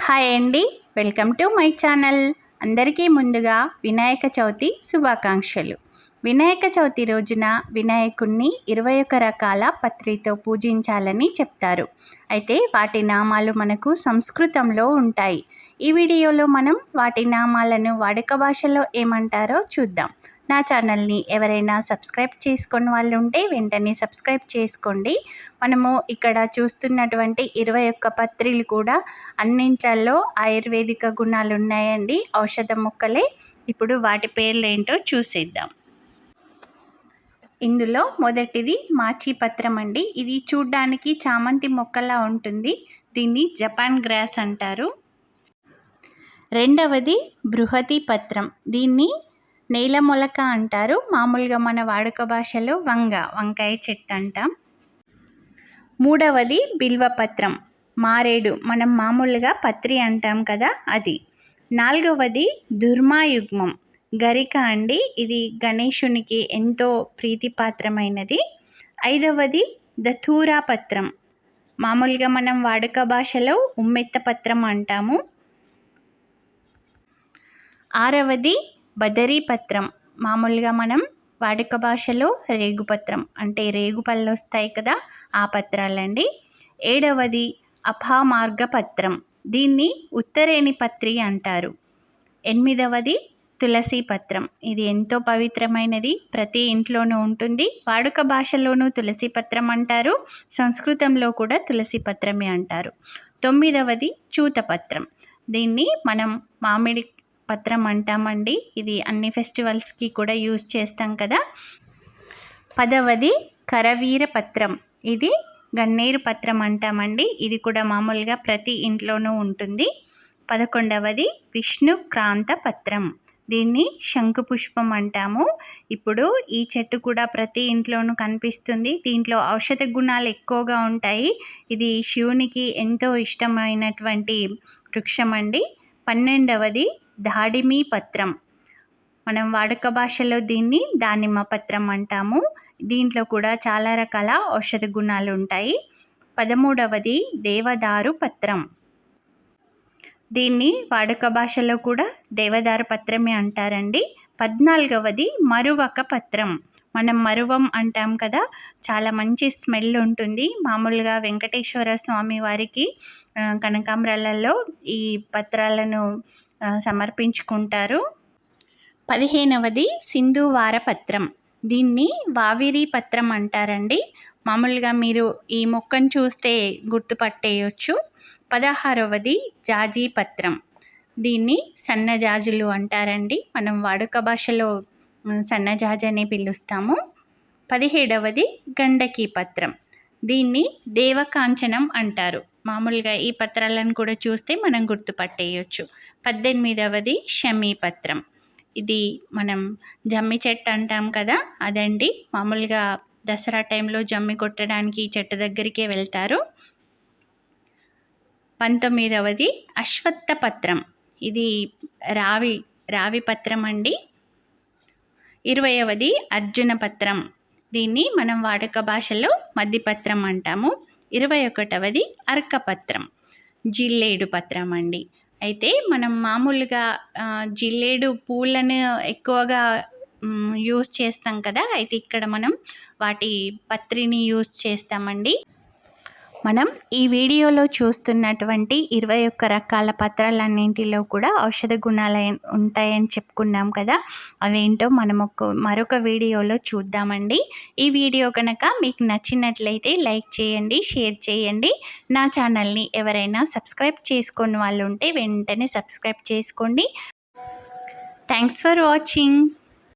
Hi అండి, welcome to my channel. అందరికీ ముందుగా వినాయక చవితి శుభాకాంక్షలు. వినాయక చవితి రోజున వినాయకుణ్ణి 21 రకాల పత్రితో పూజించాలని చెప్తారు. అయితే వాటి నామాలు మనకు సంస్కృతంలో ఉంటాయి. ఈ వీడియోలో మనం వాటి నామాలను వాడుక భాషలో ఏమంటారో చూద్దాం. నా ఛానల్ని ఎవరైనా సబ్స్క్రైబ్ చేసుకొని వాళ్ళు ఉంటే వెంటనే సబ్స్క్రైబ్ చేసుకోండి. మనము ఇక్కడ చూస్తున్నటువంటి 21 పత్రిలు కూడా అన్నింట్లలో ఆయుర్వేదిక గుణాలు ఉన్నాయండి, ఔషధ మొక్కలే. ఇప్పుడు వాటి పేర్లు ఏంటో చూసేద్దాం. ఇందులో మొదటిది మాచిపత్రం అండి. ఇది చూడ్డానికి చామంతి మొక్కలా ఉంటుంది. దీన్ని జపాన్ గ్రాస్ అంటారు. రెండవది బృహతి పత్రం. దీన్ని నేల మొలక అంటారు. మామూలుగా మన వాడుక భాషలో వంకాయ చెట్టు అంటాం. మూడవది బిల్వపత్రం, మారేడు, మనం మామూలుగా పత్రి అంటాం కదా అది. నాలుగవది దుర్మాయుగ్మం, గరిక అండి. ఇది గణేశునికి ఎంతో ప్రీతిపాత్రమైనది. ఐదవది దథూరా పత్రం, మామూలుగా మనం వాడుక భాషలో ఉమ్మెత్త పత్రం అంటాము. ఆరవది బదరీ పత్రం, మామూలుగా మనం వాడుక భాషలో రేగుపత్రం అంటే రేగుపళ్ళు వస్తాయి కదా, ఆ పత్రాలండి. ఏడవది అపామార్గ పత్రం, దీన్ని ఉత్తరేణి పత్రి అంటారు. ఎనిమిదవది తులసి పత్రం, ఇది ఎంతో పవిత్రమైనది, ప్రతి ఇంట్లోనూ ఉంటుంది. వాడుక భాషలోనూ తులసి పత్రం అంటారు, సంస్కృతంలో కూడా తులసి పత్రమే అంటారు. తొమ్మిదవది చూతపత్రం, దీన్ని మనం మామిడి పత్రం అంటామండి. ఇది అన్ని ఫెస్టివల్స్కి కూడా యూజ్ చేస్తాం కదా. పదవది కరవీర పత్రం, ఇది గన్నేరు పత్రం అంటామండి. ఇది కూడా మామూలుగా ప్రతి ఇంట్లోనూ ఉంటుంది. 11వది విష్ణుక్రాంత పత్రం, దీన్ని శంకుపుష్పం అంటాము. ఇప్పుడు ఈ చెట్టు కూడా ప్రతి ఇంట్లోనూ కనిపిస్తుంది. దీంట్లో ఔషధ గుణాలు ఎక్కువగా ఉంటాయి. ఇది శివునికి ఎంతో ఇష్టమైనటువంటి వృక్షం అండి. 12వది దాడిమి పత్రం, మనం వాడుక భాషలో దీన్ని దానిమ్మ పత్రం అంటాము. దీంట్లో కూడా చాలా రకాల ఔషధ గుణాలు ఉంటాయి. 13వది దేవదారు పత్రం, దీన్ని వాడుక భాషలో కూడా దేవదారు పత్రమే అంటారండి. 14వది మరువక పత్రం, మనం మరువం అంటాం కదా, చాలా మంచి స్మెల్ ఉంటుంది. మామూలుగా వెంకటేశ్వర స్వామి వారికి కనకాంబరాలలో ఈ పత్రాలను సమర్పించుకుంటారు. 15వది సింధువార పత్రం, దీన్ని వావిరి పత్రం అంటారండి. మామూలుగా మీరు ఈ మొక్కను చూస్తే గుర్తుపట్టేయచ్చు. 16వది జాజి పత్రం, దీన్ని సన్నజాజులు అంటారండి, మనం వాడుక భాషలో సన్నజాజి అనే పిలుస్తాము. 17వది గండకీ పత్రం, దీన్ని దేవకాంచనం అంటారు. మామూలుగా ఈ పత్రాలను కూడా చూస్తే మనం గుర్తుపట్టేయచ్చు. 18వది షమీ పత్రం, ఇది మనం జమ్మి చెట్టు అంటాం కదా అదండి. మామూలుగా దసరా టైంలో జమ్మి కొట్టడానికి ఈ చెట్టు దగ్గరికే వెళ్తారు. 19వది అశ్వత్థ పత్రం, ఇది రావి పత్రం అండి. 20వది అర్జున పత్రం, దీన్ని మనం వాడుక భాషలో మద్దిపత్రం అంటాము. 21వది అర్కపత్రం, జిల్లేడు పత్రం అండి. అయితే మనం మామూలుగా జిల్లేడు పూలను ఎక్కువగా యూజ్ చేస్తాం కదా, అయితే ఇక్కడ మనం వాటి పత్రిని యూజ్ చేస్తామండి. మనం ఈ వీడియోలో చూస్తున్నటువంటి 21 రకాల పత్రాలన్నింటిలో కూడా ఔషధ గుణాలు ఉంటాయని చెప్పుకున్నాం కదా, అవేంటో మనం మరొక వీడియోలో చూద్దామండి. ఈ వీడియో కనుక మీకు నచ్చినట్లయితే లైక్ చేయండి, షేర్ చేయండి. నా ఛానల్ని ఎవరైనా సబ్స్క్రైబ్ చేసుకొని వాళ్ళు ఉంటే వెంటనే సబ్స్క్రైబ్ చేసుకోండి. Thanks for watching.